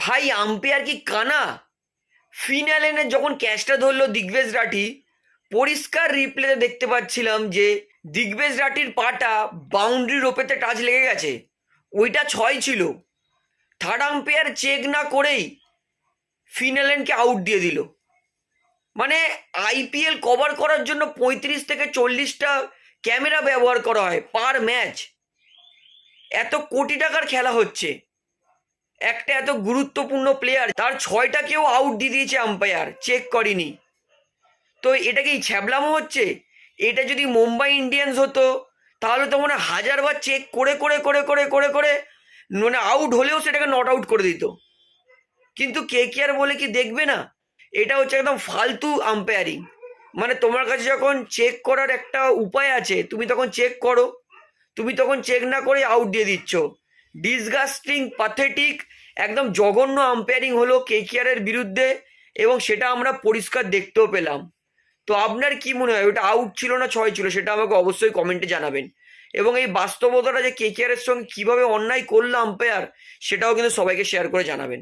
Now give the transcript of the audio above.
ভাই আম্পায়ার কি কানা? ফিনালেনে যখন ক্যাচটা ধরলো দিগ্বেশ রাঠি, পরিষ্কার রিপ্লেতে দেখতে পাচ্ছিলাম যে দিগ্বেশ রাঠির পাটা বাউন্ডারি রোপেতে টাচ লেগে গেছে, ওইটা ছয় ছিল। থার্ড আম্পায়ার চেক না করেই ফিনালেনকে আউট দিয়ে দিল। মানে আইপিএল কভার করার জন্য 35 থেকে 40টা ক্যামেরা ব্যবহার করা হয় পার ম্যাচ। এত কোটি টাকার খেলা হচ্ছে, একটা এত গুরুত্বপূর্ণ প্লেয়ার তার 6টাকেও আউট দিয়ে দিয়েছে আম্পায়ার, চেক করেনি। তো এটা কি ছ্যাবলামো হচ্ছে? এটা যদি মুম্বাই ইন্ডিয়ান্স হতো তাহলে তো মনে হয় হাজারবার চেক করে করে করে করে করে করে মানে আউট হলেও সেটাকে নট আউট করে দিত। কিন্তু কেকেআর বলে কি দেখবে না? এটা হচ্ছে একদম ফালতু আম্পায়ারিং। মানে তোমার কাছে যখন চেক করার একটা উপায় আছে তুমি তখন চেক করো, তুমি তখন চেক না করে আউট দিয়ে দিচ্ছ। ডিসগাস্টিং, প্যাথেটিক, একদম জঘন্য আম্পায়ারিং হলো কেকেআরের বিরুদ্ধে, এবং সেটা আমরা পরিষ্কার দেখতেও পেলাম। তো আপনার কি মনে হয় ওটা আউট ছিল না ছয় ছিল, সেটা আমাকে অবশ্যই কমেন্টে জানাবেন। এবং এই বাস্তবতাটা যে কেকেআরের সঙ্গে কিভাবে অন্যায় করলো আম্পায়ার, সেটাও কিন্তু সবাইকে শেয়ার করে জানাবেন।